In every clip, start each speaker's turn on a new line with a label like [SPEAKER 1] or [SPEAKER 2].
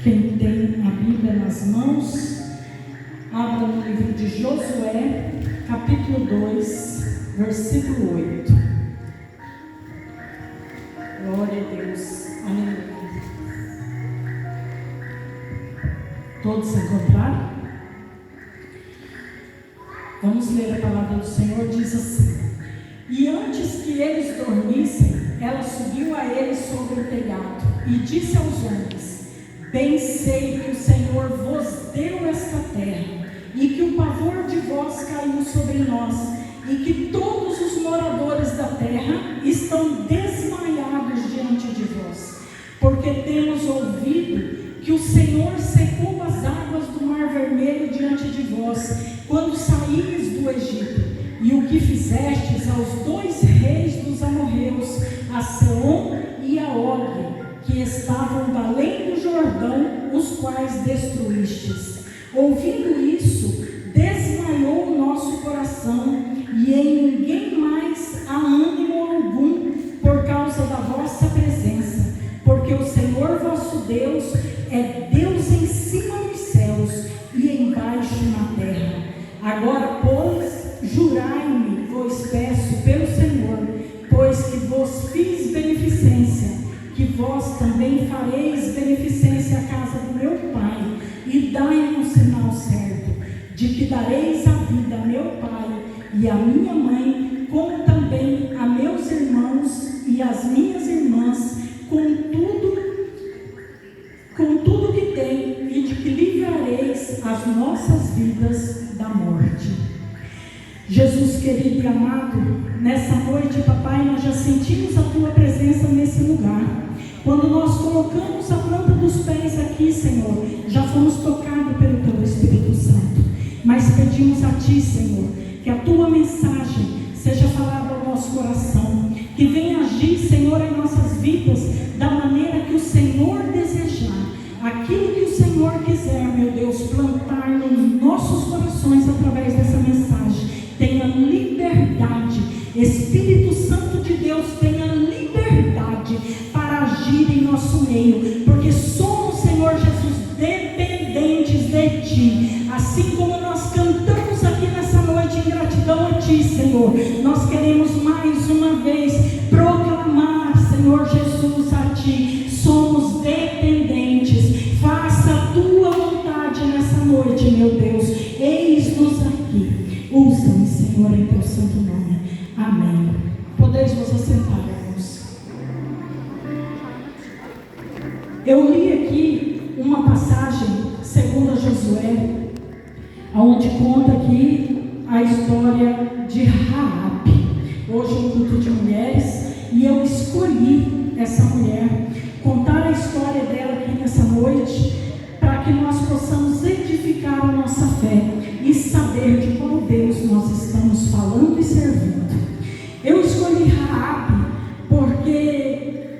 [SPEAKER 1] Quem tem a Bíblia nas mãos, abra no livro de Josué, capítulo 2, versículo 8. Glória a Deus, aleluia. Todos encontraram? Vamos ler a palavra do Senhor, diz assim: E antes que eles dormissem, ela subiu a eles sobre o telhado e disse aos homens: Bem sei que o Senhor vos deu esta terra, e que o pavor de vós caiu sobre nós, e que todos os moradores da terra estão desmaiados diante de vós, porque temos ouvido que o Senhor secou as águas do Mar Vermelho diante de vós, quando saíes do Egito, e o que fizestes aos 2 reis dos amorreus, a Sehom e a Og, que estavam além do Jordão, os quais destruístes. Ouvindo isso, desmaiou o nosso coração, e em ninguém mais há ânimo algum por causa da vossa presença, porque o Senhor vosso Deus é Deus em cima dos céus e embaixo na terra. Agora, pois, jurai-me, vos peço pelo Senhor, pois que vos fiz beneficência, que vós também fareis beneficência à casa do meu Pai, e dai-me um sinal certo, de que dareis a vida a meu Pai e a minha mãe, como também a meus irmãos e as minhas irmãs, com tudo que tem, e de que livrareis as nossas vidas da morte. Jesus querido e amado, nessa noite, papai, nós já sentimos a tua presença nesse lugar. Quando nós colocamos a planta dos pés aqui, Senhor, já fomos tocados pelo teu Espírito Santo. Mas pedimos a ti, Senhor, que a tua mensagem seja falada ao nosso coração, que venha agir, Senhor, em nossas vidas da maneira que o Senhor desejar. Aquilo que o Senhor quiser, meu Deus, plantar nos nossos corações através dessa mensagem. Tenha liberdade, Espírito Santo de Deus, tenha liberdade para agir em nosso meio, porque somos, Senhor Jesus, dependentes de Ti. Assim como nós cantamos aqui nessa noite em gratidão a Ti, Senhor, nós queremos mais uma vez proclamar, Senhor Jesus, a Ti. Somos dependentes. Faça a Tua vontade nessa noite, meu Deus. Eis-nos aqui. Usa-me, Senhor, em Teu santo nome. Amém. Podeis vos assentar, irmãos. Eu li aqui uma passagem, segundo Josué, onde conta aqui a história de Raabe. Hoje é um culto de mulheres, e eu escolhi essa mulher, contar a história dela aqui nessa noite, para que nós possamos edificar a nossa fé e saber de qual Deus nós estamos falando e servindo. Eu escolhi Raabe porque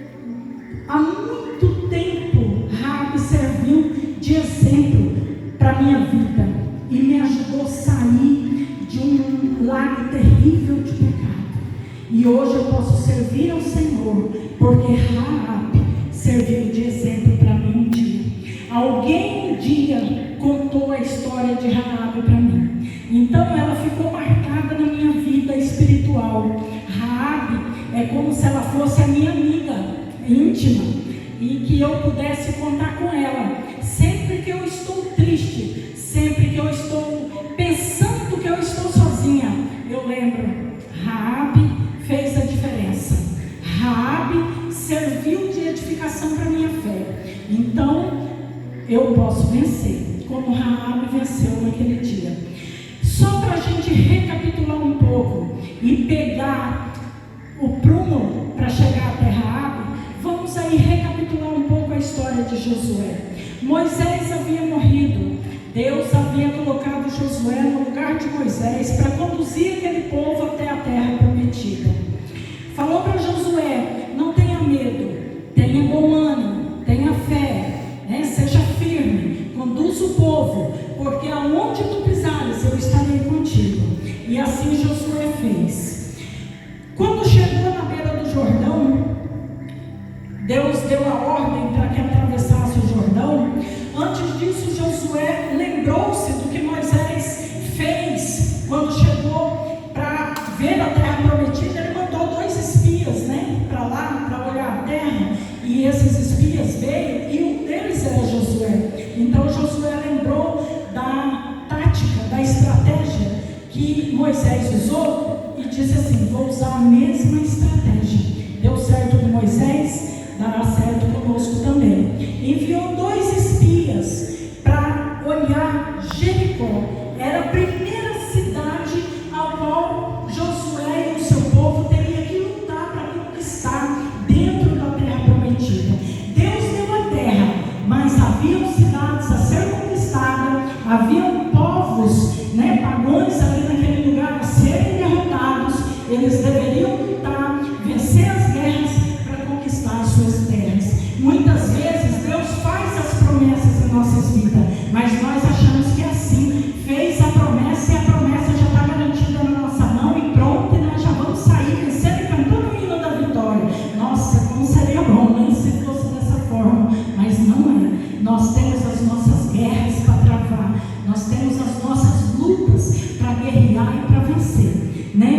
[SPEAKER 1] há muito tempo Raabe serviu de exemplo para a minha vida e me ajudou a sair de um lago terrível de pecado. E hoje eu posso servir ao Senhor porque Raabe serviu de exemplo para mim um dia. Alguém um dia contou a história de Raabe para mim. Então ela ficou marcada na minha vida espiritual. Raabe é como se ela fosse a minha amiga íntima e que eu pudesse contar com ela. Sempre que eu estou triste, sempre que eu estou pensando que eu estou sozinha, eu lembro, Raabe fez a diferença. Raabe serviu de edificação para a minha fé. Então eu posso vencer, como Raabe venceu naquele dia. Só para a gente recapitular um pouco e pegar o prumo para chegar até Raabe, vamos aí recapitular um pouco a história de Josué. Moisés havia morrido. Deus havia colocado Josué no lugar de Moisés para conduzir aquele povo até a terra prometida. Falou para Josué: não tenha medo, tenha bom ânimo, tenha fé, seja firme, conduz o povo, porque aonde tu pisares eu estarei contigo. E assim Josué fez. Quando chegou na beira do Jordão, Deus deu a ordem para que atravessasse o Jordão. Moisés usou e disse assim: vou usar a mesma estratégia. Deu certo com Moisés, dará certo conosco também. Enviou 2 espias para olhar Jericó. Era a primeira cidade ao qual Josué e o seu povo teriam que lutar para conquistar dentro da terra prometida. Deus deu a terra, mas haviam cidades a ser conquistadas, haviam povos, pagões ali naquele lugar a serem derrotados. Eles deveriam lutar, vencer as guerras para conquistar as suas terras. Muitas vezes Deus faz as promessas em nossas vidas, mas nós achamos que é assim. Fez a promessa e a promessa já está garantida na nossa mão e pronto, e nós já vamos sair vencendo e cantando o hino da vitória. Nossa, como seria bom, né, se fosse dessa forma, mas não é. Nós temos as nossas guerras para travar, nós temos as nossas lutas para guerrear e para vencer,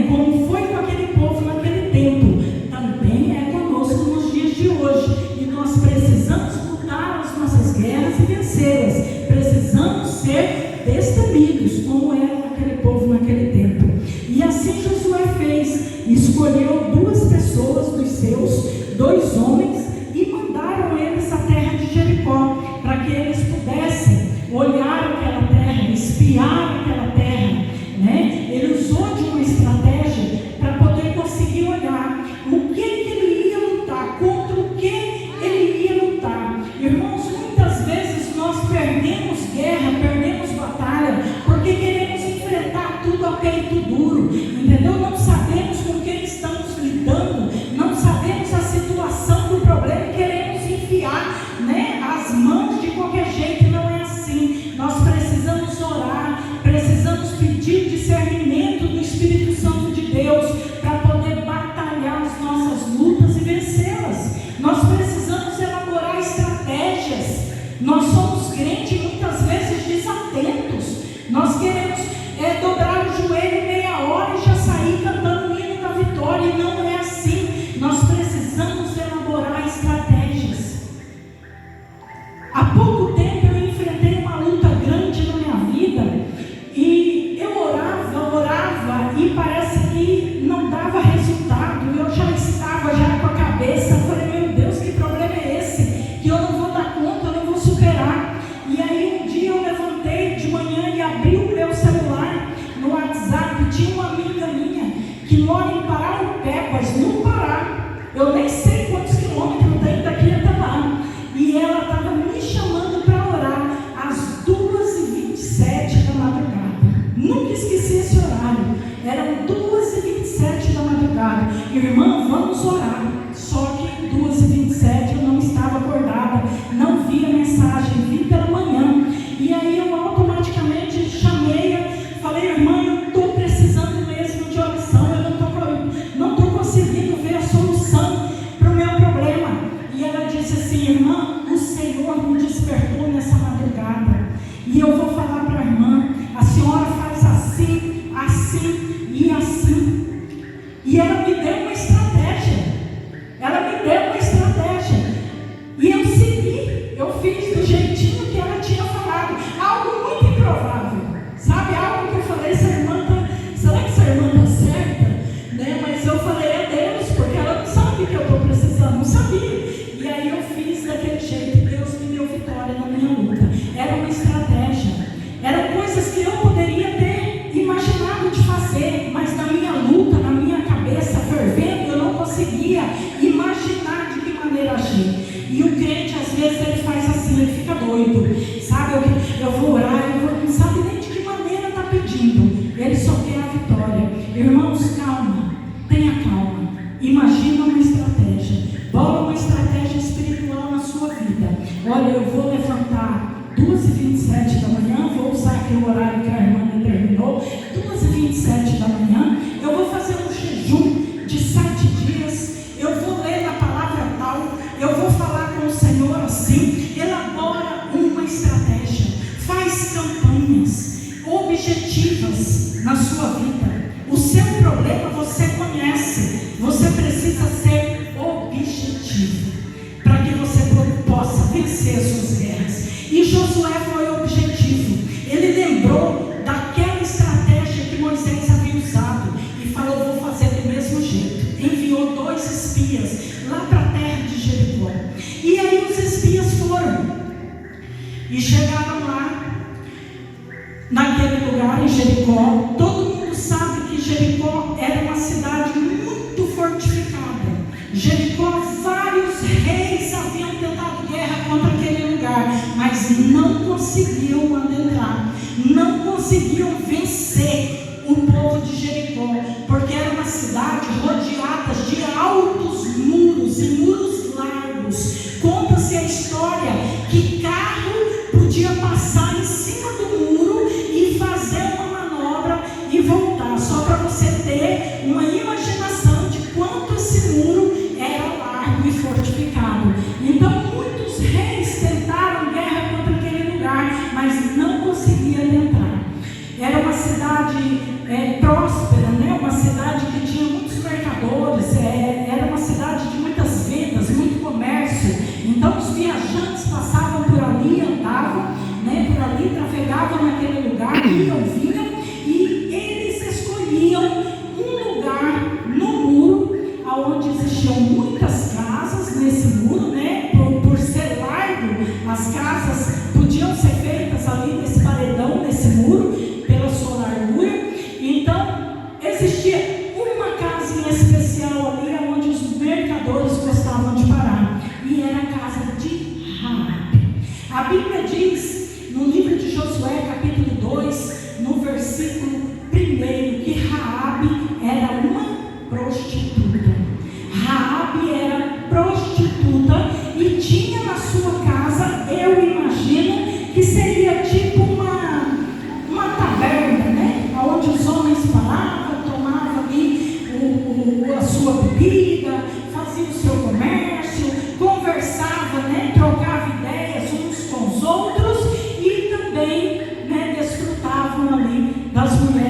[SPEAKER 1] como foi com aquele povo naquele tempo, também é conosco nos dias de hoje, e nós precisamos lutar as nossas guerras e vencê-las. Precisamos ser destemidos, como era aquele povo naquele tempo. E assim Josué fez, escolheu 2 pessoas dos seus, 2 homens, e mandaram eles à terra de Jericó, para que eles pudessem olhar aquela terra, espiar aquela terra, Ele usou de uma estratégia para poder conseguir olhar o que ele ia lutar, contra o que ele ia lutar. Irmãos, muitas vezes nós perdemos guerra, perdemos batalha, porque queremos enfrentar tudo a peito duro, entendeu? Não sabemos com quem estamos lidando, não sabemos a situação do problema e queremos enfiar, as mãos de qualquer jeito. Não é assim. Nós precisamos orar, precisamos pedir discernimento do Espírito Santo de Deus para poder batalhar as nossas lutas e vencê-las. Nós precisamos elaborar estratégias. Nós somos crentes muitas vezes desatentos. Nós queremos dobrar o joelho meia hora e já sair cantando o hino da vitória, e não é assim. Nós precisamos elaborar estratégias. Há pouco tempo eu enfrentei uma luta grande na minha vida, e eu orava e parece que não dava resultado. Eu já estava com a cabeça, eu falei: meu Deus, que problema é esse? Que eu não vou dar conta, eu não vou superar. E aí um dia eu levantei de manhã e abri o meu celular no WhatsApp. Tinha uma amiga minha que mora em Parauapebas, no Pará. Eu nem sei quantos quilômetros tem daqui até lá. E ela estava me chamando para orar às 2h27 da madrugada. Nunca esqueci esse horário. Eram 2h27 da madrugada. Irmã, vamos orar. Só que 2h27 eu não estava acordada, não vi a mensagem, vi pela manhã. E aí eu automaticamente chamei-a, falei: irmã, eu estou precisando mesmo de oração, eu não estou conseguindo ver a solução para o meu problema. E ela disse assim: irmã, o Senhor me despertou nessa madrugada, e eu vou falar para a irmã, a senhora faz assim, assim e assim. E ela me deu uma estratégia. E eu segui, eu fiz do jeitinho que ela tinha falado. Algo muito improvável, sabe? Algo que eu falei: será que essa irmã está certa? Mas eu falei: é Deus, porque ela não sabe o que eu estou precisando, não sabia. E aí eu fiz daquele jeito. Deus me deu vitória na minha luta. Era uma estratégia. Eram coisas que eu poderia ter imaginado de fazer, mas na minha luta, na minha cabeça fervendo, eu não conseguia imaginar de que maneira agir. E o crente, às vezes, ele faz assim, ele fica doido, sabe? Eu vou orar, não sabe nem de que maneira está pedindo. Ele só quer a vitória. Irmãos, calma, tenha calma. Imagina uma estratégia. Bola uma estratégia espiritual na sua vida. Olha, eu vou levantar 2h27 da manhã, vou usar aquele horário que a irmã determinou, 2h27 da manhã, eu vou fazer um jejum de 7 dias, eu vou ler a palavra tal, eu vou falar com o Senhor assim. Elabora uma estratégia, faz campanhas objetivas na sua vida. O seu problema você conhece, você precisa ser objetivo para que você possa vencer as suas guerras. E Josué foi objetivo. Ele lembrou daquela estratégia que Moisés havia E chegaram lá, naquele lugar em Jericó. Todo mundo sabe que Jericó era uma cidade muito fortificada. Jericó, vários reis haviam tentado guerra contra aquele lugar, mas não conseguiam adentrar, não conseguiam vencer o povo de Jericó, porque era uma cidade rodeada de altos muros e muros largos. Conta-se a história que carro podia passar em cima do muro e fazer uma manobra e voltar, só para você ter uma imaginação de quanto esse muro era largo e fortificado. Então muitos reis tentaram guerra contra aquele lugar, mas não conseguiam entrar. Era uma cidade próspera, né? Uma cidade que tinha muitos mercadores, era uma cidade de muitas vendas, muito comércio. Então os viajantes passavam por ali, andavam, né, por ali, trafegavam naquele lugar, iam, vinham, e eles escolhiam um lugar no muro, onde existiam muitas casas nesse muro, né? Por ser largo, as casas podiam ser feitas ali nesse paredão, nesse muro, pela sua largura. Então existia uma casa em especial ali, onde os mercadores gostavam de parar, e era a casa de Raabe. A Bíblia diz no livro de Josué, capítulo 2, no versículo 1, que Raabe era uma prostituta. Raabe era prostituta e tinha na sua casa, eu imagino que seria tipo uma taberna, né? Onde os homens paravam, tomavam ali a sua bebida, faziam o seu comércio, conversavam, né? Trocavam ideias uns com os outros e também, né, desfrutavam ali das mulheres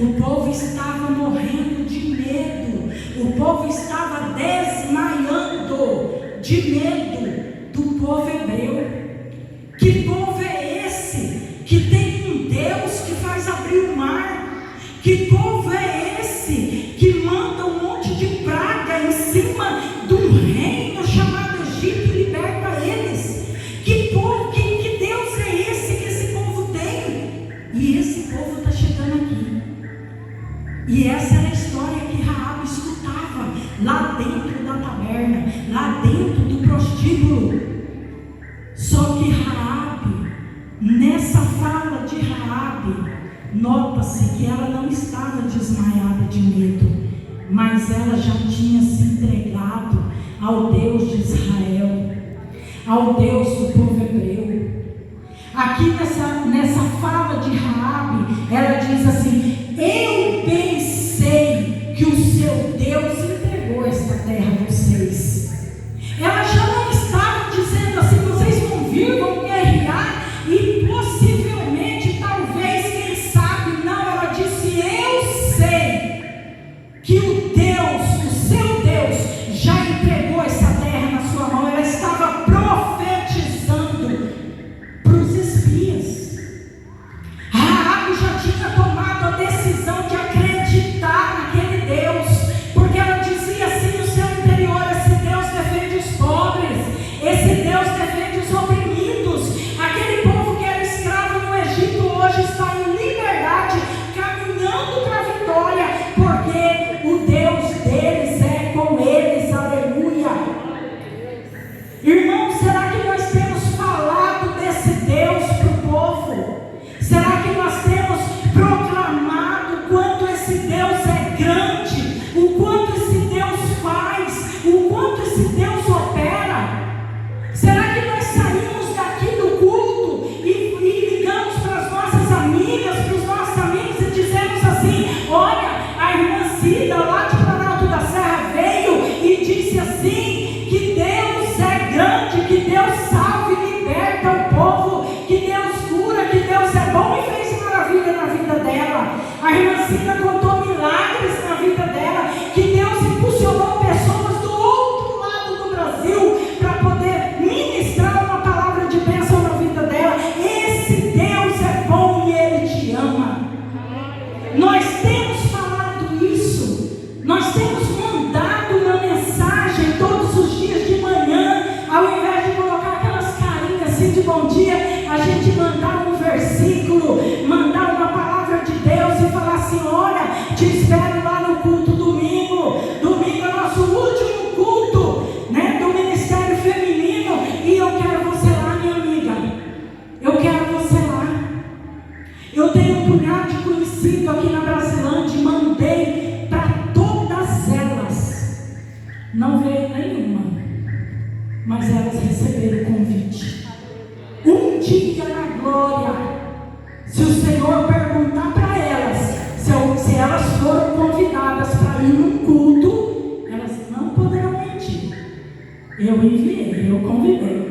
[SPEAKER 1] O povo estava morrendo de medo. O povo estava desmaiando de medo do povo hebreu. Que povo é esse que tem um Deus que faz abrir o mar? Que povo é esse que manda um monte de praga em cima de um reino chamado Egito e liberta eles? Que povo, que Deus é esse que esse povo tem? E esse povo está chegando aqui. E essa era a história que Raabe escutava lá dentro da taberna, lá dentro do prostíbulo. Só que Raabe, nessa fala de Raabe, nota-se que ela não estava desmaiada de medo, mas ela já tinha se entregado ao Deus de Israel, ao Deus do povo hebreu. Aqui nessa fala de Raabe, ela diz assim: eu pensei que o seu Deus entregou esta terra a vocês. Ela já não estava dizendo assim: vocês vão vir, vão guerrear e possivelmente, talvez, quem sabe. Não, ela disse: eu sei que o Deus, o seu Deus, já entregou essa terra na sua mão. Ela estava profetizando para os espias. Raabe já tinha tomado a decisão de acreditar naquele Deus, porque ela dizia assim no seu interior: esse Deus defende os pobres, esse Deus defende os oprimidos. Aquele povo que era escravo no Egito hoje está em liberdade, caminhando para a vitória, porque o Deus deles é com eles. Aleluia. Irmãos, será que nós temos falado desse Deus para o povo? Será que nós temos proclamado o quanto esse Deus é grande, o quanto esse Deus faz, o quanto esse Deus opera? Será que nós saímos daqui do culto e ligamos para as nossas amigas, para os nossos amigos e dizemos assim: olha, a irmã Cida lá de Planalto da Serra veio e disse assim, que Deus é grande, que Deus salva e liberta o povo, que Deus cura, que Deus é bom e fez maravilha na vida dela. A irmã Cida contou milagres na vida dela, que Deus impulsionou pessoas do outro lado do Brasil para poder ministrar uma palavra de bênção na vida dela. Esse Deus é bom e Ele te ama. Nós temos falado isso, nós temos mandado uma mensagem todos os dias de manhã, ao invés de colocar aquelas carinhas assim de bom dia, a gente mandar um versículo, mandar uma palavra de Deus e falar assim: olha, te espero lá no culto domingo. Domingo é nosso último culto, né, do Ministério Feminino, e eu quero você lá, minha amiga. Eu quero você lá. Eu tenho um punhado de conhecido aqui na Brasilândia e mandei para todas elas. Não veio nenhuma, mas elas receberam o convite. Um dia na glória, se o Senhor perguntar para elas, se elas foram convidadas para ir num culto, elas não poderão mentir. Eu enviei, eu convidei.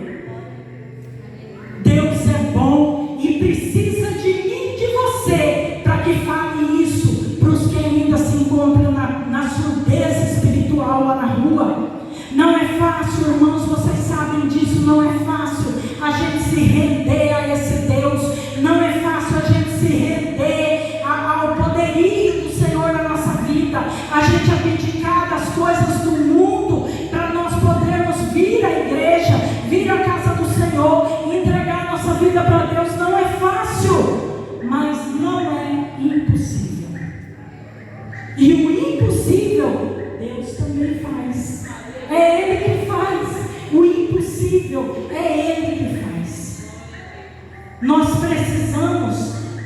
[SPEAKER 1] Deus é bom e precisa de mim, de você, para que fale isso para os que ainda se encontram na surdez espiritual lá na rua. Não é fácil, irmãos, vocês sabem disso. Não é fácil a gente se render a esse Deus. Não é fácil a gente se render ao poderio do Senhor na nossa vida, a gente abdicar das coisas do mundo para nós podermos vir à igreja, vir à casa do Senhor, entregar a nossa vida para Deus. Não é fácil, mas não é impossível. E o impossível, Deus também faz. É Ele que faz. O impossível é Ele que faz. Nós precisamos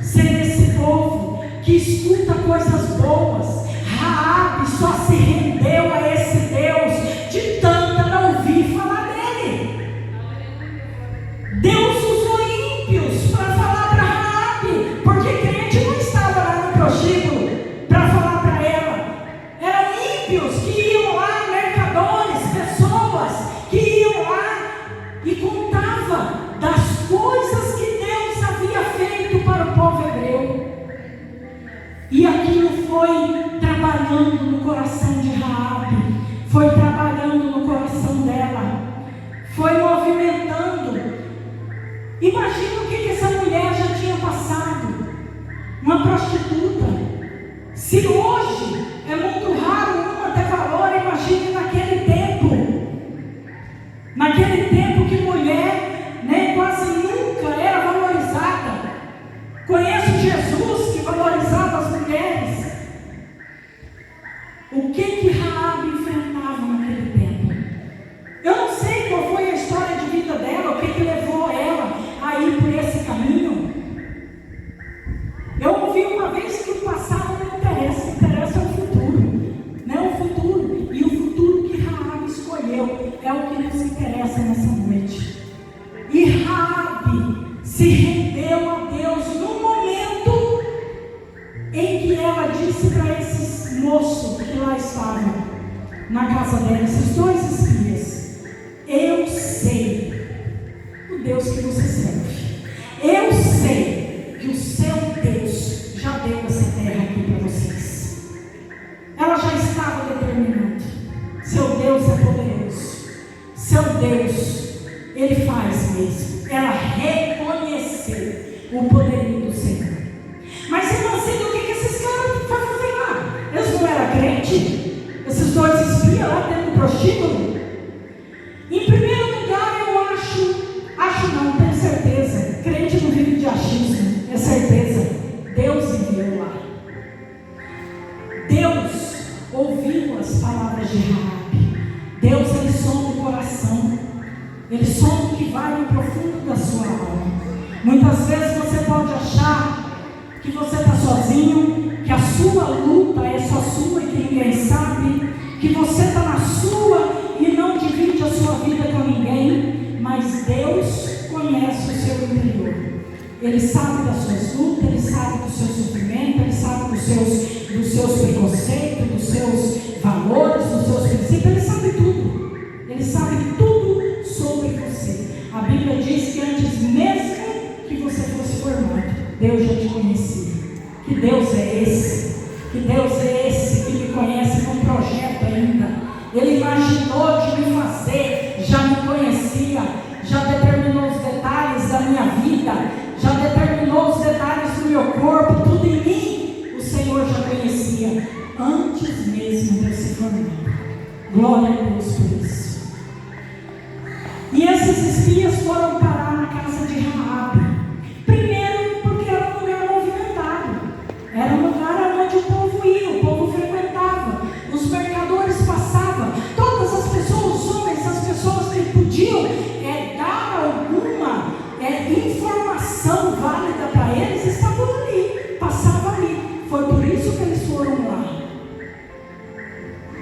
[SPEAKER 1] ser esse povo que escuta coisas boas. Raabe só se rendeu a esse Deus de tanto ela ouvir falar dele. Deus usou ímpios para falar para Raabe, porque crente não estava lá no prostíbulo para falar para ela. Eram ímpios que iam lá, mercadores, pessoas que iam lá e contavam das coisas que Deus havia feito para o povo hebreu. E aqui foi trabalhando no coração de Raabe, foi trabalhando no coração dela, foi movimentando. Imagina o que essa mulher já tinha passado, uma prostituta. Se hoje é muito raro uma ter valor, imagine naquele tempo que mulher, né, quase nunca era valorizada. Conheço Jesus que valorizava as mulheres. O que Raabe enfrentava naquele tempo? Eu não sei qual foi a história de vida dela, o que levou ela a ir por esse caminho. Eu ouvi uma vez que o passado não interessa, interessa o futuro, né? O futuro, e o futuro que Raabe escolheu é o que nos interessa nessa noite. E Raabe se rendeu a Deus no momento em que ela disse para esses moços que lá estavam na casa dela, esses dois espias: eu sei o Deus que você serve, eu sei que o seu Deus já deu essa terra aqui para vocês. Ela já estava determinando: seu Deus é poderoso, seu Deus, Ele faz mesmo. Ela reconheceu o poderio do Senhor. Mas irmã Cida, o que esses caras foram fazer lá? Eles não eram crentes? Esses dois espias lá dentro do prostíbulo? Em primeiro lugar, eu acho não, tenho certeza, crente não vive de achismo, é certeza, Deus enviou lá. Deus ouviu as palavras de Raabe. Deus, Ele sonda o coração, Ele sonda o que vai no profundo da sua alma. Muitas vezes você pode achar que você está sozinho, que a sua luta é só sua e que ninguém sabe, que você está na sua e não divide a sua vida com ninguém, mas Deus conhece o seu interior. Ele sabe das suas lutas, Ele sabe do seu sofrimento, Ele sabe dos seus preconceitos, dos seus valores, dos seus princípios, Ele sabe tudo. Ele sabe tudo sobre você. A Bíblia diz que antes mesmo que você fosse formado, Deus já te conhecia. Que Deus é esse? Que Deus é esse que me conhece com projeto ainda? Ele imaginou de me fazer, já me conhecia, já determinou os detalhes da minha vida, já determinou os detalhes do meu corpo, tudo em mim, o Senhor já conhecia, antes mesmo de eu se formar. Glória a Deus por isso. E esses espias foram parar na casa de Raabe. Primeiro, porque era um lugar movimentado, era um lugar onde o povo ia, o povo frequentava, os mercadores passavam, todas as pessoas, os homens, as pessoas que podiam dar alguma informação válida para eles, estavam ali, passavam ali. Foi por isso que eles foram lá.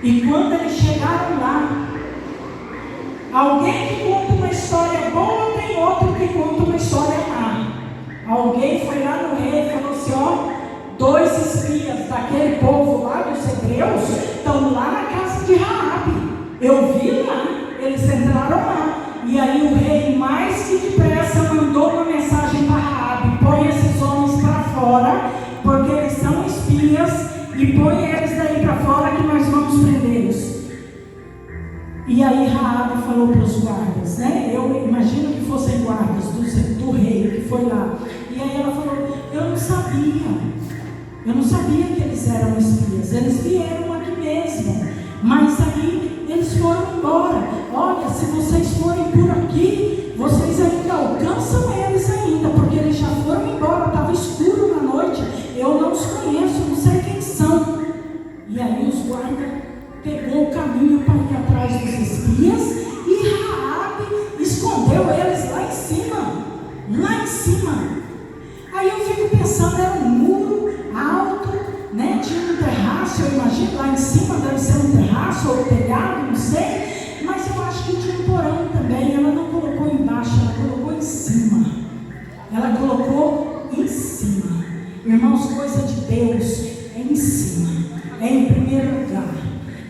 [SPEAKER 1] E quando eles chegaram lá, alguém que conta uma história boa, tem outro que conta uma história má. Alguém foi lá no rei e falou assim: ó, 2 espias daquele povo lá dos hebreus estão lá na casa de Raabe. Eu vi lá, eles entraram lá. E aí o rei, mais que depressa, mandou uma mensagem para Raabe: põe esses homens para fora, porque eles são espias, e põe eles daí para fora que nós vamos prendê-los. E aí Raabe falou para os guardas, né? Eu imagino que fossem guardas do rei que foi lá. E aí ela falou: eu não sabia que eles eram espias, eles vieram aqui mesmo, mas aí eles foram embora. Olha, se vocês forem por aqui, vocês ainda alcançam eles ainda, porque eles já foram embora, estava escuro na noite, eu não os conheço, não sei quem são. E aí os guardas pegou o caminho para ir atrás dos espias, e Raabe escondeu eles lá em cima. Aí eu fico pensando, era um muro alto, né? Tinha um terraço, eu imagino, lá em cima deve ser um terraço ou telhado, não sei, mas eu acho que tinha um porão também. Ela não colocou embaixo, ela colocou em cima. Irmãos, coisa de Deus é em cima, é em primeiro lugar,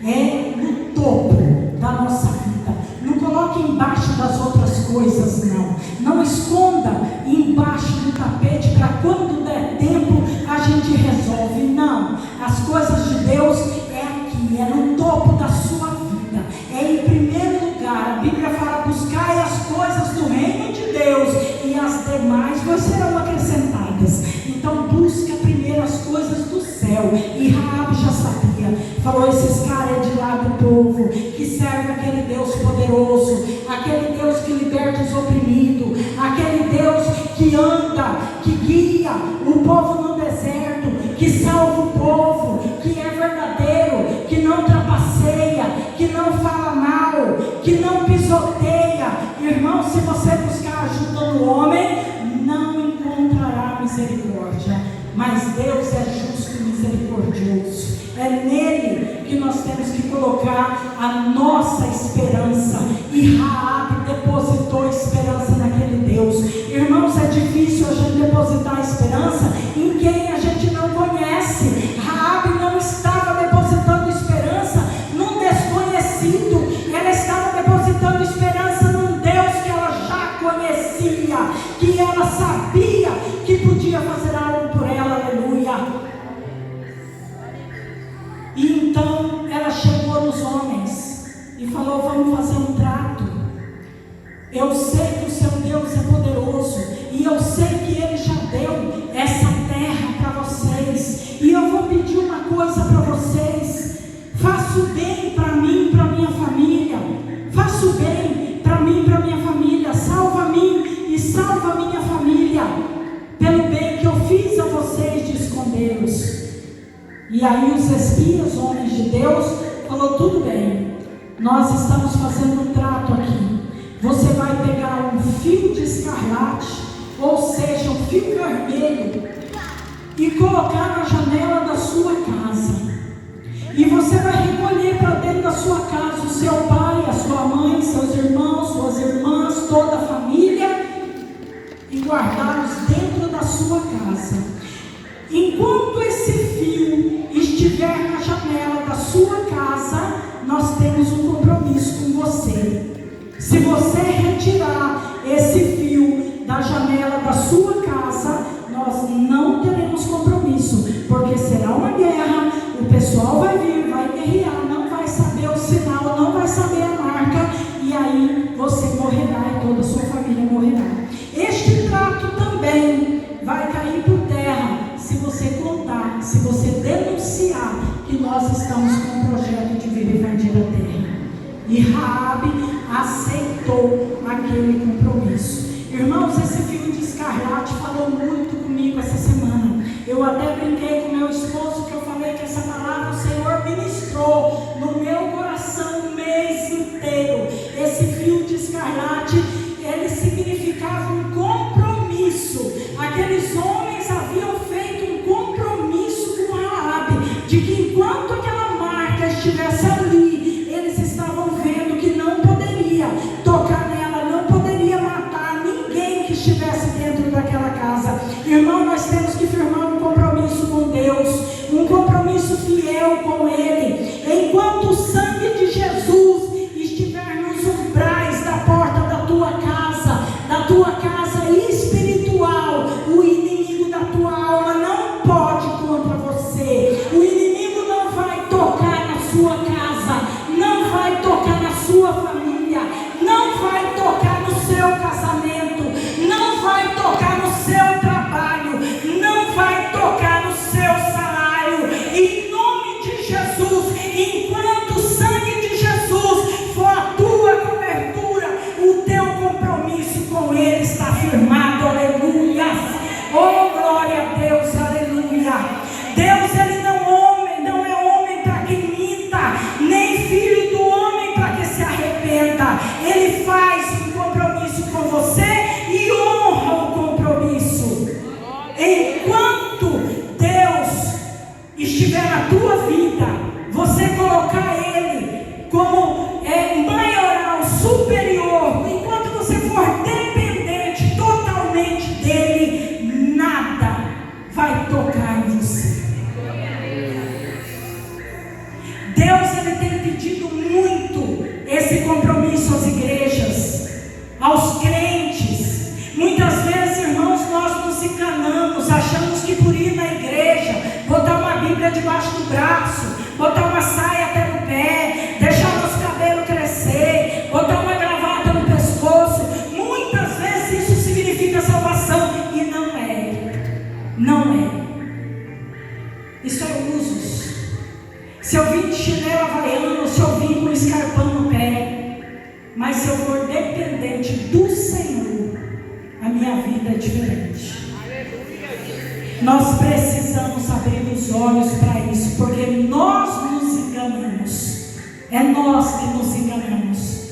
[SPEAKER 1] é no topo da nossa vida. Não coloque embaixo das outras coisas, não. Não esconda embaixo do tapete para quando der tempo a gente resolve. Não. as coisas de Deus é aqui, é no topo da sua vida, é em primeiro lugar. A Bíblia fala: buscai as coisas do reino de Deus e as demais vos serão acrescentadas. Então busca primeiro as coisas do céu. E Raabe já sabia, falou: esses caras é de lá do povo, que serve aquele Deus poderoso, aquele Deus que liberta os oprimidos, aquele Deus que anda, que guia o povo no deserto, que salva o povo, que é verdadeiro, que não trapaceia, que não fala mal, que não pisoteia. Irmão, se você buscar ajuda no homem, não encontrará misericórdia, mas Deus é justo e misericordioso. É nele que nós temos que colocar a nossa esperança. E Raabe depositou esperança naquele Deus. Irmãos, é difícil a gente depositar esperança em quem a gente não conhece. Raabe não estava depositando esperança num desconhecido, ela estava depositando esperança num Deus que ela já conhecia, que ela sabia que podia fazer algo por ela. Aleluia. E então ela chegou nos homens e falou: vamos fazer um trato. Eu sei que o seu Deus é poderoso, e eu sei que Ele já deu essa terra para vocês, e eu vou pedir uma coisa para vocês: faça o bem para mim e para minha família, faça o bem para mim e para minha família, salva a mim e salva a minha família, pelo bem que eu fiz a vocês de escondê-los. E aí os espias, homens de Deus, falou: tudo bem, nós estamos fazendo um trato aqui. Você vai pegar um fio de escarlate, ou seja, um fio vermelho, e colocar na janela da sua casa. E você vai recolher para dentro da sua casa o seu pai, a sua mãe, seus irmãos, suas irmãs, toda a família, e guardá-los dentro da sua casa. Enquanto esse fio estiver na janela da sua casa, nós temos um compromisso com você. Se você retirar esse fio da janela da sua casa, nós não teremos compromisso, porque será uma guerra, o pessoal vai vir, vai guerrear, não vai saber o sinal, não vai saber a marca, e aí você morrerá e toda a sua família morrerá. Este trato também vai cair por terra se você contar, se você denunciar que nós estamos com um projeto de vir invadir a terra. E Raabe aceitou aquele compromisso. Irmãos, esse fio de escarlate falou muito comigo essa semana. Eu até brinquei com meu esposo, que eu falei que essa palavra o Senhor ministrou no meu coração o mês inteiro. Esse fio de escarlate, ele significava um compromisso. Aqueles homens haviam feito um compromisso com Raabe, de que enquanto aquela marca estivesse ali, eles estavam vendo que não poderia tocar nela, não poderia matar ninguém que estivesse dentro daquela casa. Irmão, nós temos que firmar um compromisso com Deus, um compromisso fiel com Ele. Enquanto o sangue de Jesus estiver nos umbrais da porta da tua casa espiritual, o inimigo da tua alma não pode contra você. O inimigo não vai tocar na sua casa, não vai tocar na sua família, não vai tocar no seu casamento, não vai tocar no seu trabalho, não vai tocar no seu salário. Em nome de Jesus, enquanto o sangue de Jesus for a tua cobertura, o teu compromisso com Ele está firmado. Aleluia. Oh, glória a Deus. Aleluia. Deus, Ele não é homem para que minta, nem filho do homem para que se arrependa. Ele faz um compromisso com você e honra o compromisso. Enquanto Deus estiver na tua vida, você colocar Ele como maioral, superior, enquanto você for dependente totalmente dEle, nada vai tocar em você. Deus, Ele tem pedido muito esse compromisso às igrejas, aos crentes. Muitas vezes, irmãos, nós nos enganamos, achamos que por ir na igreja, botar uma Bíblia debaixo do braço, botar uma saia até no pé, deixar nosso cabelo crescer, botar uma gravata no pescoço. Muitas vezes isso significa salvação e não é. Não é. Isso é usos. Se eu vim de chinelo havaiano, se eu vim com escarpão no pé, mas se eu for dependente do Senhor, a minha vida é diferente. Nós precisamos abrir os olhos para isso, porque nós nos enganamos. É nós que nos enganamos.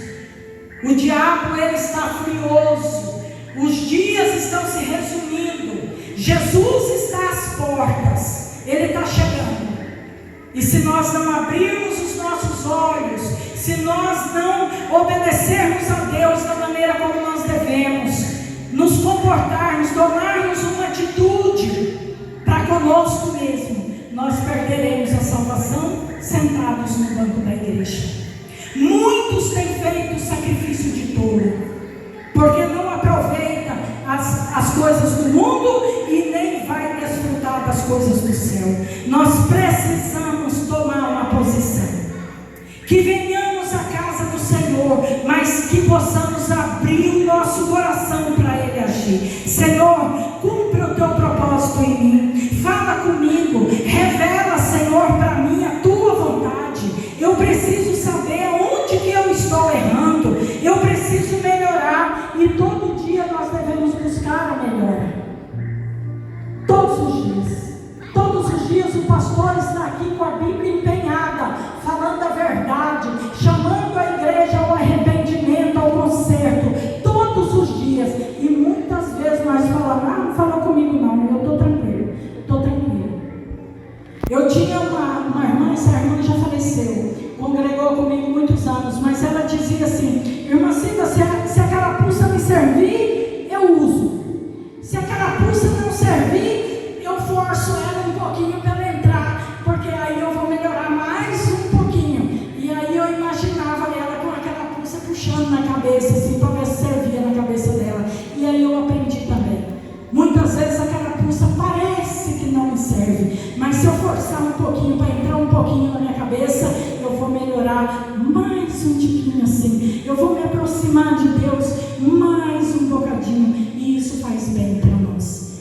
[SPEAKER 1] O diabo, ele está furioso. Os dias estão se resumindo. Jesus está às portas. Ele está chegando. E se nós não abrirmos os nossos olhos, se nós não obedecermos a Deus da maneira como nós devemos, nos comportarmos, tomarmos uma atitude para conosco mesmo, nós perderemos a salvação sentados no banco da igreja. Muitos têm feito o sacrifício de tolo, porque não aproveita as coisas do mundo e nem vai desfrutar das coisas do céu. Nós precisamos tomar uma posição, que venhamos à casa do Senhor, mas que possamos abrir o nosso coração para Ele agir. Senhor, cumpre o teu propósito em mim, fala comigo, revela, Senhor, para mim a tua vontade. Eu preciso saber onde que eu estou errando, eu preciso melhorar, e todo dia nós devemos buscar a melhora. Todos os dias o pastor está aqui com a Bíblia empenhada, falando a verdade, chamando a igreja ao arrependimento, ao conserto, todos os dias. E muitas vezes nós falamos: não fala comigo não, eu estou tranquilo. Eu tinha uma irmã, essa irmã já faleceu, congregou comigo muitos anos, mas ela dizia assim: irmã Cida, se a carapuça me servir, eu uso. Se a carapuça não servir, eu forço ela um pouquinho para ela entrar, porque aí eu vou melhorar mais um pouquinho. E aí eu imaginava ela com a carapuça puxando na cabeça, assim, para ver se servia na cabeça dela. E aí eu aprendi também. Muitas vezes a carapuça parece que não me serve, mas se eu forçar um pouquinho para entrar um pouquinho na minha cabeça, eu vou melhorar mais um tiquinho assim. Eu vou me aproximar de Deus mais um bocadinho, e isso faz bem para nós.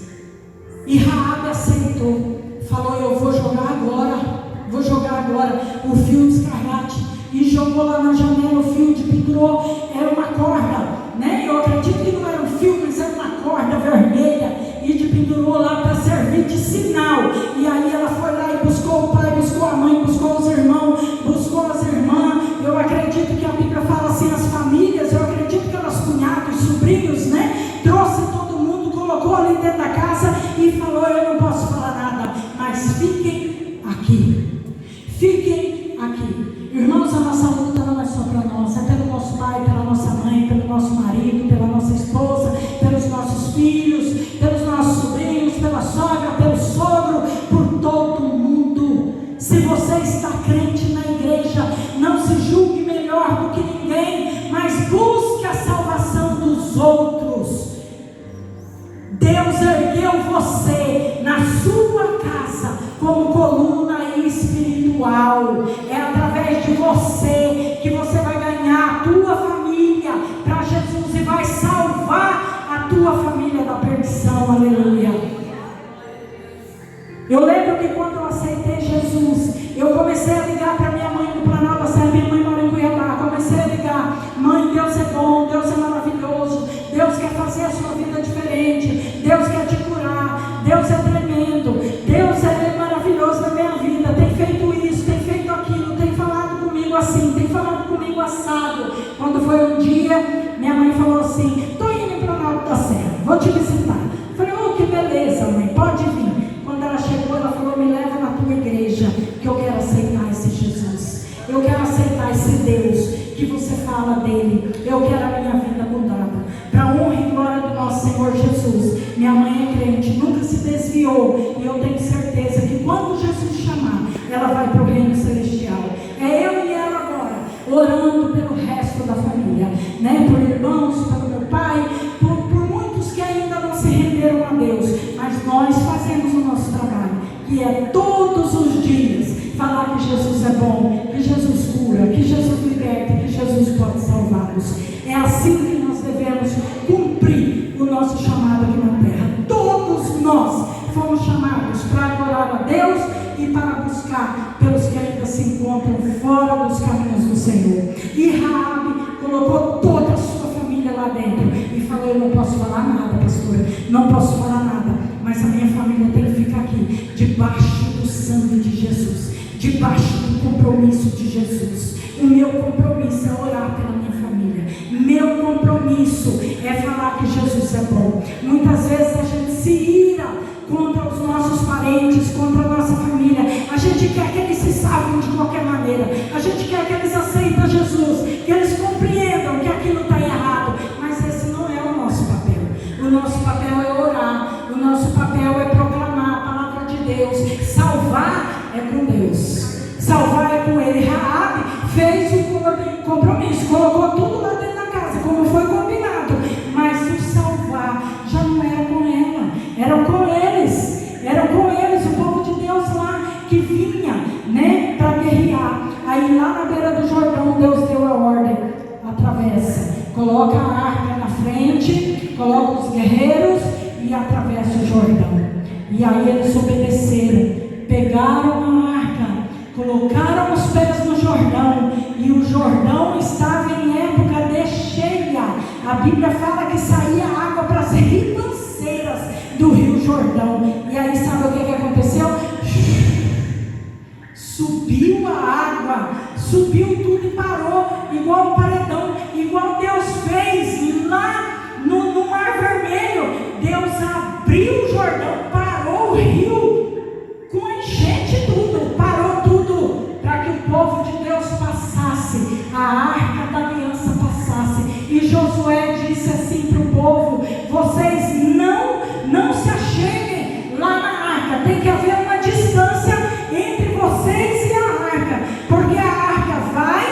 [SPEAKER 1] E Raabe aceitou, falou: eu vou jogar agora o fio de escarlate, e jogou lá na janela o fio de pendurou, era uma corda, né? Eu acredito que não era um fio, mas era uma corda vermelha, e de pendurou lá para servir de sinal. E aí ela foi lá e buscou o pai, buscou a mãe, buscou os irmãos, buscou as irmãs. Eu acredito que a Bíblia fala assim, as famílias, eu acredito que elas, cunhados, sobrinhos, né? Trouxe todo mundo, colocou ali dentro da casa e falou: eu não posso falar nada, mas fiquem aqui. Fiquem aqui. Irmãos, a nossa luta não é só para nós, é pelo nosso pai, pela nossa mãe, pelo nosso marido, pela nossa esposa, pelos nossos filhos, pelos nossos sobrinhos, pela sogra, pelo sogro, por todo mundo. Se você está crente na igreja, não se julgue melhor do que ninguém, mas busque a salvação dos outros. Deus ergueu você na sua casa como coluna espiritual. É através de você que você vai ganhar a tua família para Jesus e vai salvar a tua família da perdição. Aleluia. Eu lembro que quando eu aceitei Jesus, eu comecei a ligar para minha mãe no Planalto. Minha mãe mora em Cuiabá. Comecei a ligar: mãe, Deus é bom, Deus é maravilhoso, Deus quer fazer a sua vida diferente, Deus quer te curar, Deus é tremendo, Deus é maravilhoso na minha vida, tem feito isso, tem feito aquilo, tem falado comigo assim, tem falado comigo assado. Quando foi um dia, minha mãe falou assim: estou indo para o Planalto da Serra, vou te visitar. Falei: oh, que beleza, mãe, pode vir. Quando ela chegou, ela falou: me leva na tua igreja, que eu quero aceitar esse Jesus, eu quero aceitar esse Deus que você fala dele, eu quero a minha vida mudada, para a honra e glória do nosso Senhor Jesus. Minha mãe é crente, nunca se desviou, e eu tenho certeza que quando Jesus chamar, ela vai para o reino celestial. É eu e ela agora, orando pelo resto da família, né? Por irmãos, pelo meu pai, por muitos que ainda não se renderam a Deus, mas nós fazemos o nosso trabalho, que é todos os dias falar que Jesus é bom, que Jesus cura, que Jesus liberta, que Jesus pode salvar-nos. É assim que nós devemos cumprir o nosso chamado aqui na terra. Todos nós fomos chamados para adorar a Deus e para buscar pelos que ainda se encontram fora dos caminhos do Senhor. E Raabe colocou toda a sua família lá dentro e falou: eu não posso falar nada, pastora, não posso falar nada, mas a minha família tem que ficar aqui, debaixo do sangue de Jesus, debaixo do compromisso de Jesus. O meu compromisso é orar pela minha família, meu compromisso é falar que Jesus é bom. Muitas vezes a gente se ira contra os nossos parentes, contra a nossa família. A gente quer que eles se salvem de qualquer maneira, a gente quer que eles aceitem Jesus, que eles compreendam que aquilo está errado, mas esse não é o nosso papel. O nosso papel é orar, o nosso papel é proclamar a palavra de Deus. Salvar é com Deus, salvar é com Ele. Raabe fez o compromisso, colocou tudo lá dentro da casa, como foi combinado, mas o salvar já não era com ela, era com eles, o povo de Deus lá que vinha, né, para guerrear. Aí lá na beira do Jordão, Deus deu a ordem: atravessa, coloca a arca na frente, coloca os guerreiros e atravessa o Jordão. E aí eles obedeceram, pegaram a arca, colocaram os pés no Jordão, e o Jordão estava em época de cheia. A Bíblia fala que saía água para as ribanceiras do rio Jordão. E aí sabe o que aconteceu? Subiu a água, subiu tudo e parou, igual um paredão, igual Deus fez lá no Mar Vermelho. Deus abriu o Jordão, parou o rio, com enchente e tudo, parou tudo, para que o povo de Deus passasse, a arca da aliança passasse. E Josué disse assim para o povo: vocês não se acheguem lá na arca, tem que haver uma distância entre vocês e a arca, porque a arca vai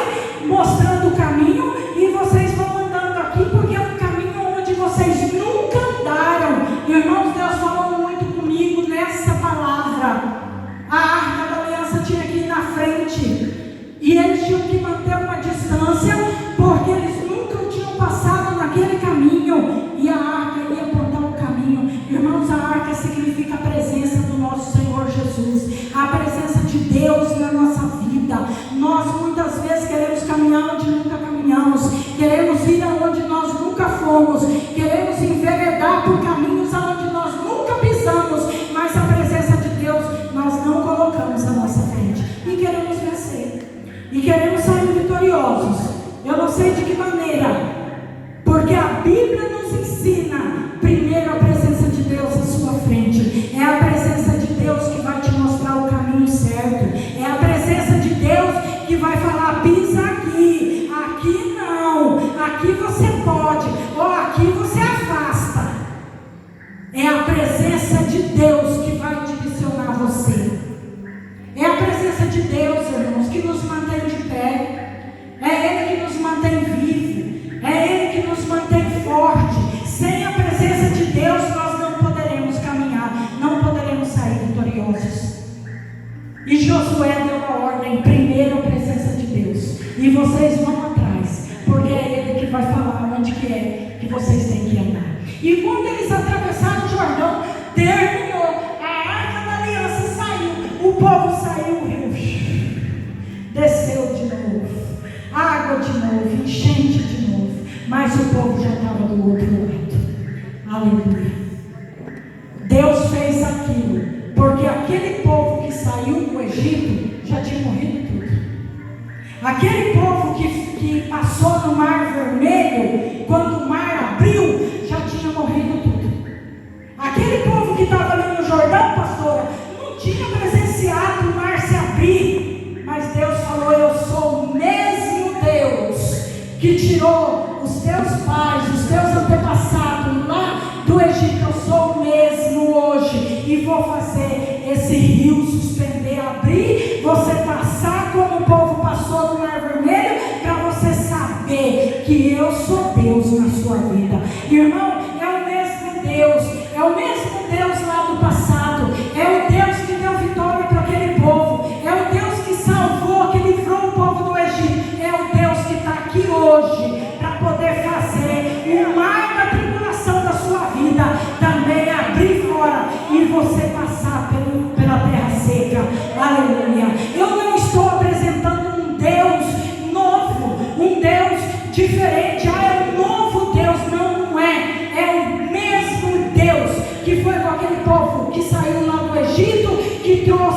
[SPEAKER 1] mostrando o caminho e vocês vão andando aqui, porque é um caminho onde vocês nunca andaram. Irmãos, Deus falou muito comigo nessa palavra. A arca da aliança tinha que ir na frente, e eles tinham que manter uma distância, porque eles nunca tinham passado naquele caminho, e a arca ia apontar o caminho. Irmãos, a arca significa a presença do nosso Senhor Jesus, a presença de Deus na nossa vida. Nós muitas vezes queremos caminhar onde nunca caminhamos, queremos ir aonde nós nunca fomos, queremos enveredar por caminhos aonde nós nunca pisamos, mas a presença de Deus nós não colocamos à nossa frente, e queremos vencer, e queremos sair vitoriosos. Eu não sei de que maneira, porque a Bíblia nos ensina primeiro a presença de Deus à sua frente. É a presença de Deus que vai te mostrar o caminho certo, é a presença de Deus que vai falar: pisa aqui, aqui não, aqui você pode, ou aqui você afasta. É a presença de Deus que vai direcionar você. É a presença de Deus, irmãos, que nos mantém de pé. É Ele que nos mantém vivos. É Ele que nos mantém forte. Sem a presença de Deus nós não poderemos caminhar, não poderemos sair vitoriosos. E Josué deu a ordem: primeiro a presença de Deus, e vocês vão atrás, porque é Ele que vai falar onde que é que vocês têm que andar. E quando eles atravessaram o Jordão, terminou, a arca da aliança saiu, o povo saiu, o rio desceu de novo, água de novo, enchente de novo, mas o povo já estava do outro lado. Aleluia. Deus fez aquilo porque aquele povo que saiu do Egito já tinha morrido tudo. Aquele povo que passou no Mar Vermelho, quando o mar abriu, já tinha morrido tudo. Aquele povo que estava ali no Jordão, pastora, não tinha presenciado o mar se abrir, mas Deus falou: eu sou o mesmo Deus que tirou os teus pais, os teus antepassados lá do Egito. Eu sou o mesmo hoje, e vou fazer esse rio suspender, abrir, você passar como o povo passou no Mar Vermelho, para você saber que eu sou Deus na sua vida. Irmão, é o mesmo Deus, é o mesmo Deus lá do passado, é o Deus que deu vitória para aquele povo, é o Deus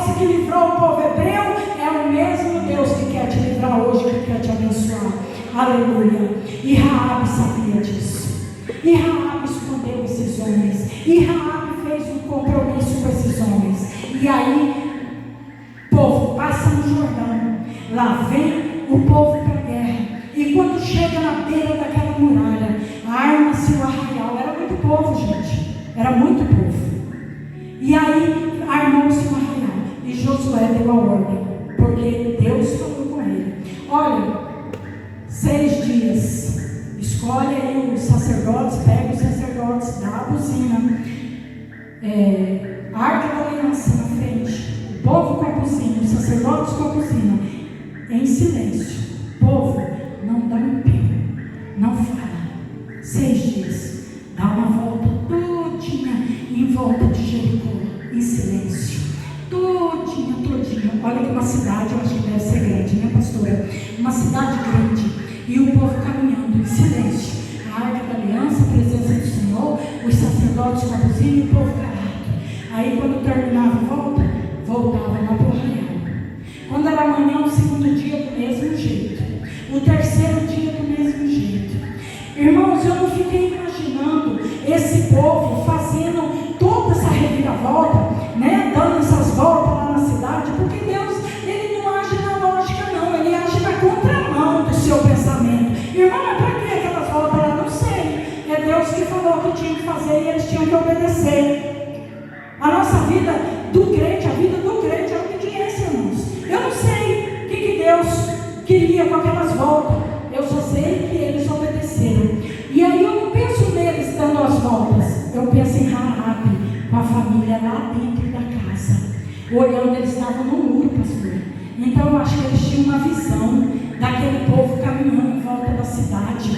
[SPEAKER 1] Deus que livrou o povo hebreu é o mesmo Deus que quer te livrar hoje, que quer te abençoar. Aleluia. E Raabe sabia disso. E Raabe escondeu esses homens. E Raabe fez um compromisso com esses homens. E aí, o povo passa no Jordão. Lá vem o povo para a guerra. E quando chega na beira daquela muralha, arma-se o arraial. Era muito povo, gente. Era muito povo. E aí, armou-se o arraial. E Josué deu a ordem, porque Deus falou com ele: olha, 6 dias, escolhe aí os sacerdotes, pega os sacerdotes, dá a buzina, arca da aliança na frente, o povo com a buzina, os sacerdotes com a buzina, em silêncio. Povo, não dá um pé, não fala. 6 dias, dá uma volta todinha em volta de Jericó, em silêncio. Todinha. Olha que uma cidade, eu acho que deve ser grande, né, pastora? Uma cidade grande. E o povo caminhando em silêncio. A arca da aliança, a presença do Senhor, os sacerdotes com a buzina e o povo calado. Aí quando terminava a volta, voltava lá para o arraial. Quando era amanhã, o segundo dia, do mesmo jeito. O terceiro dia, do mesmo jeito. Irmãos, eu não fiquei imaginando esse povo fazendo toda essa reviravolta, né? Dando essas voltas lá na cidade, porque Deus, Ele não age na lógica não, Ele age na contramão do seu pensamento. Irmão, mas para que aquelas voltas lá? Não sei. É Deus que falou que tinha que fazer e eles tinham que obedecer. A nossa vida do crente, a vida do crente é obediência, irmãos. Eu não sei o que Deus queria com aquelas voltas. Eu só sei que eles obedeceram. E aí eu não penso neles dando as voltas. Eu penso em Raabe, com a família lá dentro da casa. Olhando, eles estavam no muro, pastor. Então eu acho que eles tinham uma visão daquele povo caminhando em volta da cidade.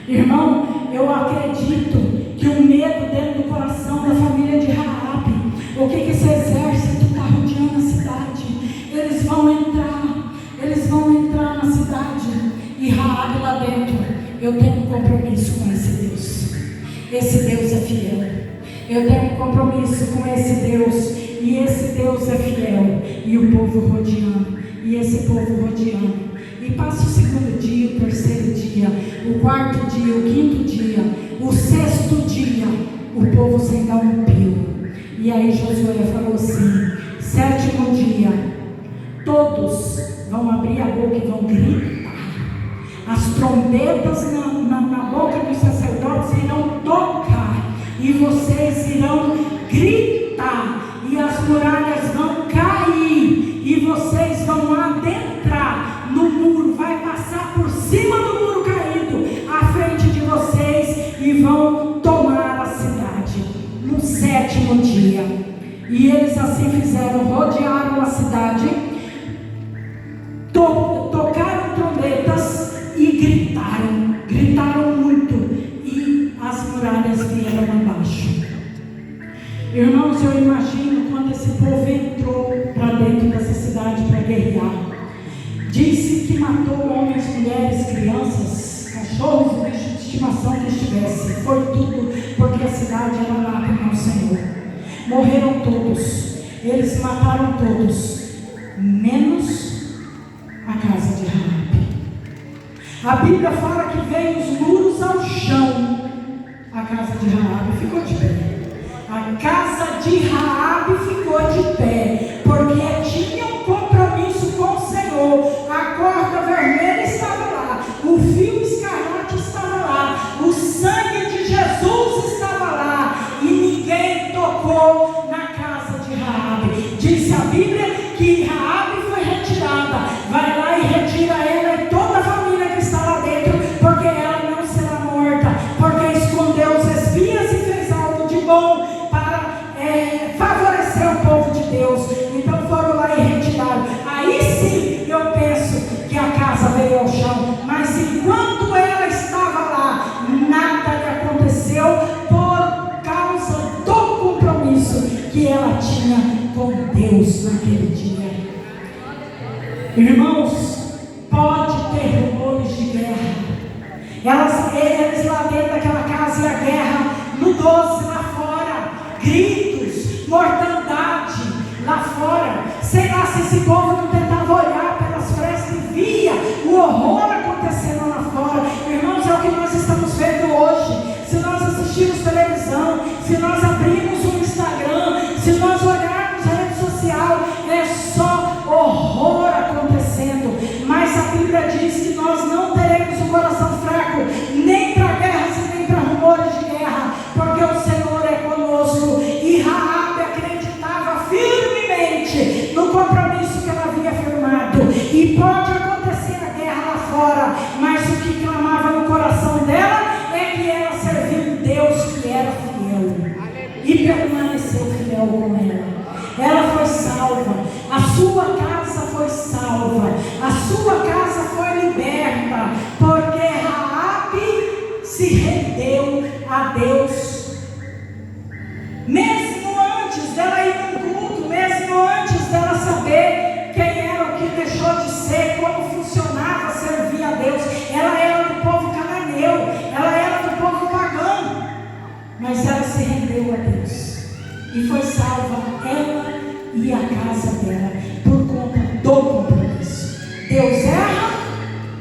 [SPEAKER 1] Irmão, eu acredito que o medo dentro do coração da família de Raabe, o que esse exército está rodeando a cidade? Eles vão entrar na cidade. E Raabe lá dentro: eu tenho um compromisso com esse Deus. Esse Deus é fiel. Eu tenho um compromisso com esse Deus. E esse Deus é fiel. E o povo rodeando. E esse povo rodeando. E passa o segundo dia, o terceiro dia, o quarto dia, o quinto dia, o sexto dia, o povo sem dar um pio. E aí Josué falou assim: 7º dia, todos vão abrir a boca e vão gritar. As trombetas na boca dos sacerdotes irão tocar, e vocês irão gritar, e as muralhas vão cair, e vocês vão adentrar no muro, vai passar por cima do muro caído, à frente de vocês, e vão tomar a cidade, no 7º dia. E eles assim fizeram, rodearam a cidade, tocaram trombetas e gritaram muito, e as muralhas vieram abaixo. Irmãos, eu imagino quando esse povo entrou para dentro dessa cidade para guerrear. Disse que matou homens, mulheres, crianças, cachorros e bichos de estimação que estivesse. Foi tudo, porque a cidade era lá para o Senhor. Morreram todos, eles mataram todos, menos a casa de Raabe. A Bíblia fala que veio os muros ao chão. A casa de Raabe ficou de pé. A casa de Raabe ficou de pé, porque tinha um compromisso com o Senhor. A corda vermelha estava lá, o fio escarlate estava lá, o sangue de Jesus estava lá, e ninguém tocou na casa de Raabe. Diz a Bíblia que Raabe foi retirada. Vai lá e retira ela e toda a família que está lá dentro, porque ela não será morta, porque escondeu os espias e fez algo de bom para favorecer o povo de Deus. Então foram lá e retiraram. Aí sim eu penso que a casa veio ao chão, mas enquanto ela estava lá, nada lhe aconteceu, por causa do compromisso que ela tinha com Deus naquele dia. Irmãos, pode ter rumores de guerra. Eles lá dentro daquela casa, e a guerra no 12 lá fora, gritos, mortandade lá fora, Sei lá se esse povo não tentava olhar pelas frestas e via o horror acontecendo lá fora. Irmãos, é o que nós estamos vendo hoje. Se nós assistirmos televisão, se nós abrirmos um Instagram, se nós olharmos a rede social, é só horror acontecendo. Mas a Bíblia diz que nós não teremos um coração fraco, nem para guerras e nem para rumores de guerra, porque o Senhor é conosco. E Raabe acreditava firmemente no compromisso que ela havia firmado. E pode acontecer a guerra lá fora, mas o que clamava no coração dela é que ela serviu um Deus que era fiel e permaneceu fiel com ela. Ela foi salva, a sua casa foi salva, a sua casa foi liberta, porque Raabe se rendeu a Deus. Mesmo antes dela ir no culto, mesmo antes dela saber quem era, o que deixou de ser, como funcionava servir a Deus, ela era do povo cananeu, ela era do povo pagão, mas ela se rendeu a Deus e foi salva, ela e a casa dela, por conta do compromisso. Deus erra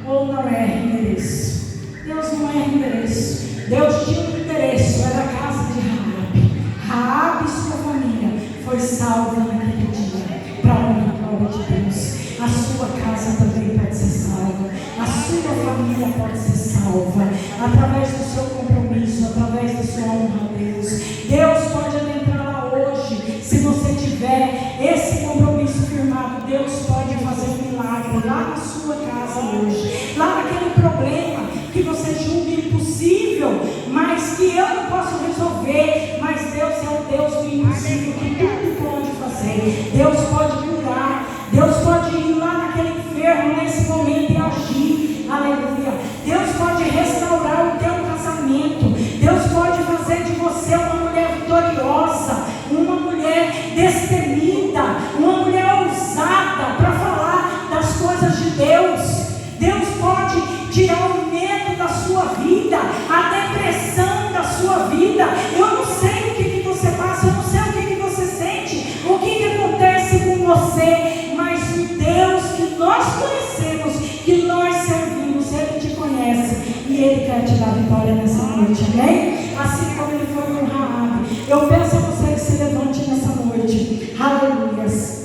[SPEAKER 1] ou não erra endereço? Deus não erra endereço. Deus tinha um endereço, era a casa de Raabe. Raabe e sua família foi salva naquele dia, para a honra e glória de Deus. A sua casa também pode ser salva, a sua família pode ser salva, através do seu compromisso, através da sua honra a Deus. Deus pode adentrar lá hoje, se você tiver esse compromisso firmado. Deus pode fazer um milagre lá na sua casa hoje, lá naquele problema que você julga impossível, mas que eu não posso resolver, mas Deus é o Deus do impossível, que tudo pode fazer. Deus pode curar, Deus pode ir lá naquele enfermo nesse momento e agir, aleluia. Deus pode restaurar o teu casamento, Deus pode fazer de você uma mulher vitoriosa, uma mulher destemida, uma mulher ousada para falar das coisas de Deus. Deus pode tirar o medo da sua vida, a depressão da sua vida. Eu não sei o que você passa, eu não sei o que você sente, o que acontece com você, mas o Deus que nós conhecemos, que nós servimos, Ele te conhece e Ele quer te dar vitória nessa noite, amém? Assim como Ele foi com Raabe. Eu peço a você que se levante nessa noite, aleluias.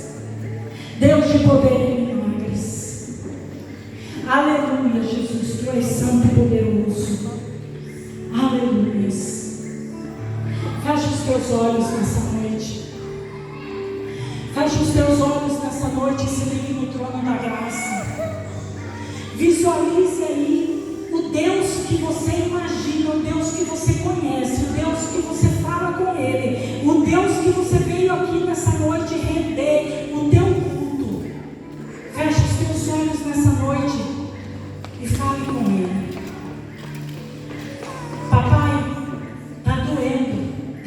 [SPEAKER 1] Deus de poder e milagres, aleluia, Jesus, Tu és santo e poderoso, aleluias. Feche os teus olhos nessa noite, feche os teus olhos nessa noite e se ligue no trono da graça. Visualize aí o Deus que você imagina, o Deus que você conhece, o Deus que você fala com Ele, o Deus que você veio aqui nessa noite render o teu culto. Feche os teus olhos nessa noite e fale com Ele. Papai, está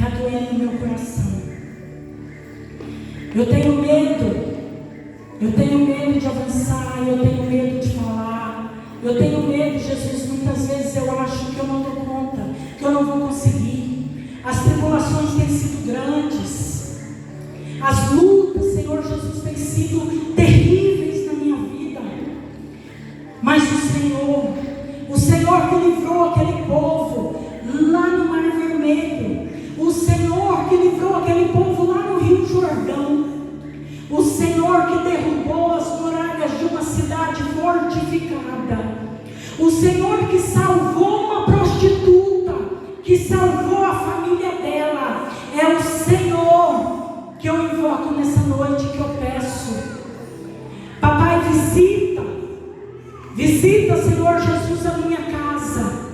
[SPEAKER 1] doendo meu coração. Eu tenho medo de avançar, eu tenho medo de falar, eu tenho medo, Jesus, muitas vezes eu acho que eu não dou conta, que eu não vou conseguir. As tribulações têm sido grandes, as lutas, Senhor Jesus, têm sido terríveis na minha vida, mas o Senhor que livrou aquele povo lá no Mar Vermelho, o Senhor que livrou aquele povo lá no Rio Jordão, o Senhor que derrubou as muralhas de uma cidade fortificada, o Senhor que salvou uma prostituta, que salvou a família dela, é o Senhor que eu invoco nessa noite, que eu peço. Papai, visita, Senhor Jesus, a minha casa.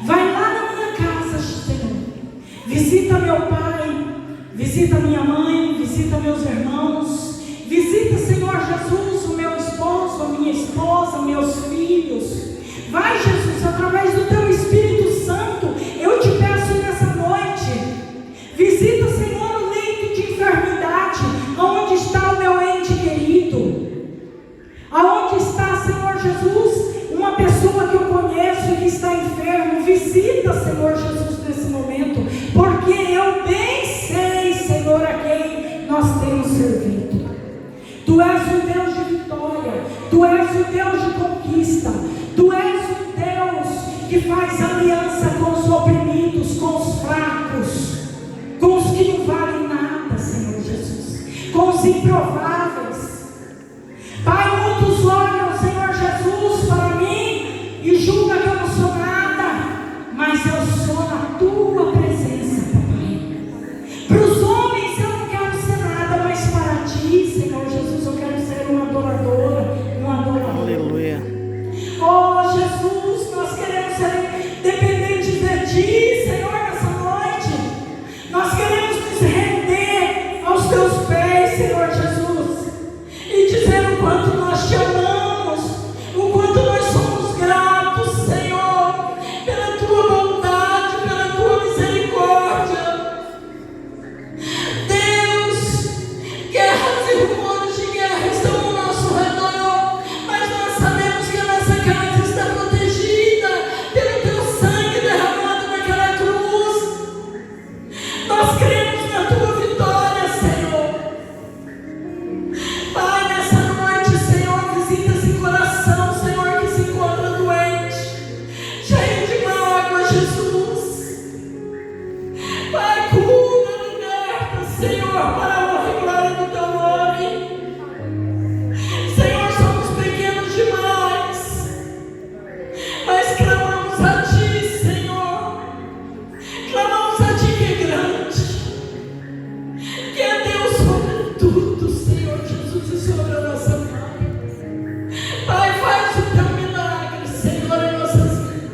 [SPEAKER 1] Vai lá na minha casa, Senhor. Visita meu pai, visita minha mãe, visita meus irmãos, visita, Senhor Jesus, o meu esposo, a minha esposa, meus filhos. Vai, Jesus, através do Teu Espírito Santo, eu te peço nessa noite. Visita, Senhor, o leito de enfermidade, aonde está o meu ente querido, aonde está, Senhor Jesus, uma pessoa que eu conheço e que está enfermo. Visita, Senhor Jesus, nesse momento, porque eu bem sei, Senhor, a quem nós temos servido. Tu és o Deus de vitória, Tu és o Deus de conquista, Tu és o Deus que faz aliança com os oprimidos, com os fracos, com os que não valem nada, Senhor Jesus, com os improváveis. Pai, muitos olham, Senhor Jesus, para mim e julgam que eu não sou nada, mas eu sou na Tua presença, Papai. Para os homens eu não quero ser nada, mas para Ti, Senhor Jesus, eu quero ser uma adoradora, um adorador.
[SPEAKER 2] Aleluia.
[SPEAKER 1] Oh Jesus, nós queremos ser dependentes de Ti, Senhor, nessa noite. Nós queremos nos render aos Teus pés, Senhor Jesus, e dizer o quanto nós Te amamos, o quanto nós somos gratos, Senhor, pela Tua bondade, pela Tua misericórdia. Deus, guerras e rumores de guerra estão ao nosso redor, mas nós sabemos que a nossa casa está protegida pelo Teu sangue derramado naquela cruz. Nós cremos na Tua vitória, Senhor. Pai, nessa noite, Senhor, visita esse coração, Senhor, que se encontra doente, cheio de mágoa, Jesus. Pai, cura, liberta, Senhor, para a honra e glória do Teu nome. Senhor, somos pequenos demais, mas clamamos a Ti, Senhor. Clamamos a Ti que é grande, que é Deus sobre tudo, Senhor Jesus, e sobre a nossa vida. Pai, faz o Teu milagre, Senhor, em nossas vidas.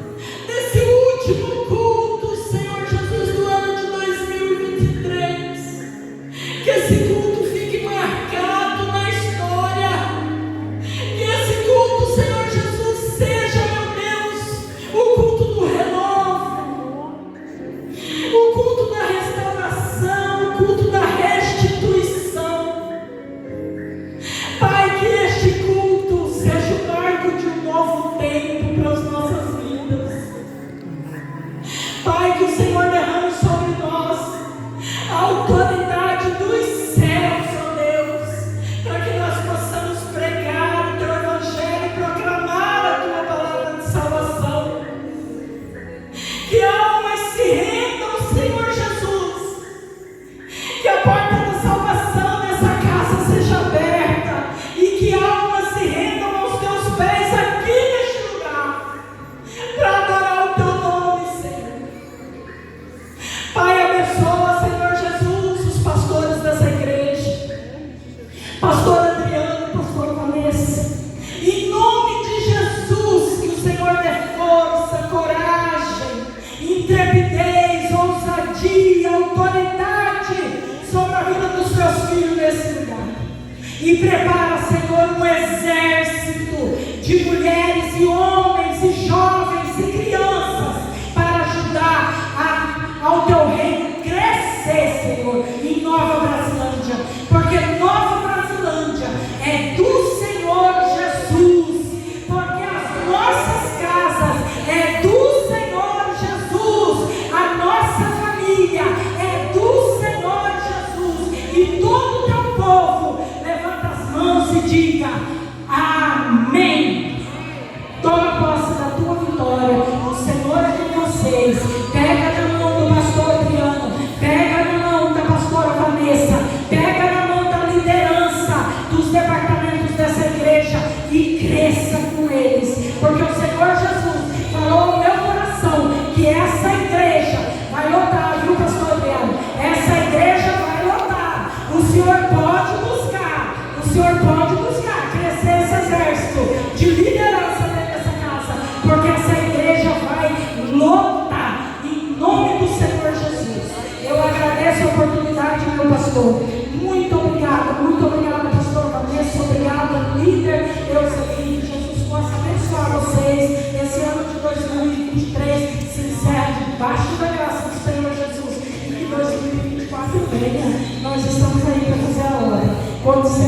[SPEAKER 1] Nesse último culto, Senhor Jesus, do ano de 2023, que esse culto fique marcado na história. Que esse culto, Senhor Jesus, seja, meu Deus, o culto do renovo, o culto da restauração, o culto da restituição. Pai, que este culto seja o marco de um novo tempo para as nossas vidas. Pai, que o Senhor derrame sobre nós a autoridade dos céus, ó Deus, para que nós possamos pregar o Teu Evangelho e proclamar a Tua palavra de salvação. Que almas se rendam, Senhor Jesus. Que a porta da salvação nessa casa seja aberta e que almas se rendam aos Teus pés aqui neste lugar para adorar o Teu nome, Senhor. Pai, abençoa, Senhor Jesus, os pastores dessa igreja, pastor Adriano, pastor Vanessa. Em nome de Jesus, que o Senhor dê força, coragem, intrepidez, ousadia, autoridade sobre a vida dos Teus filhos nesse lugar. E prepara, Senhor, um exército de mulheres e homens e jovens e crianças para ajudar ao Teu reino crescer, Senhor, em Nova Brasilândia. Porque Nova Brasilândia é do Senhor Jesus. Porque as nossas casas é do Senhor Jesus. A nossa família é do Senhor Jesus. E todo o Teu povo levanta as mãos e diga amém. Toma posse da Tua vitória. O Senhor é de vocês. Pega na mão do pastor Adriano, pega na mão da pastora Vanessa, pega na mão da liderança dos departamentos dessa igreja e cresça com eles. Porque o Senhor Jesus falou no meu coração que essa igreja vai lotar, viu, pastor Adriano? Essa igreja vai lotar. O Senhor pode buscar crescer esse exército de liderança dentro dessa casa, porque essa igreja vai lotar em nome do Senhor Jesus. Eu agradeço a oportunidade, meu pastor. Muito obrigada, pastor Vanessa, obrigada, líder Euceline. Que Jesus possa abençoar vocês. Esse ano de 2023 se encerra debaixo da graça do Senhor Jesus. E que 2024 venha. Nós estamos aí para fazer a obra. Quando você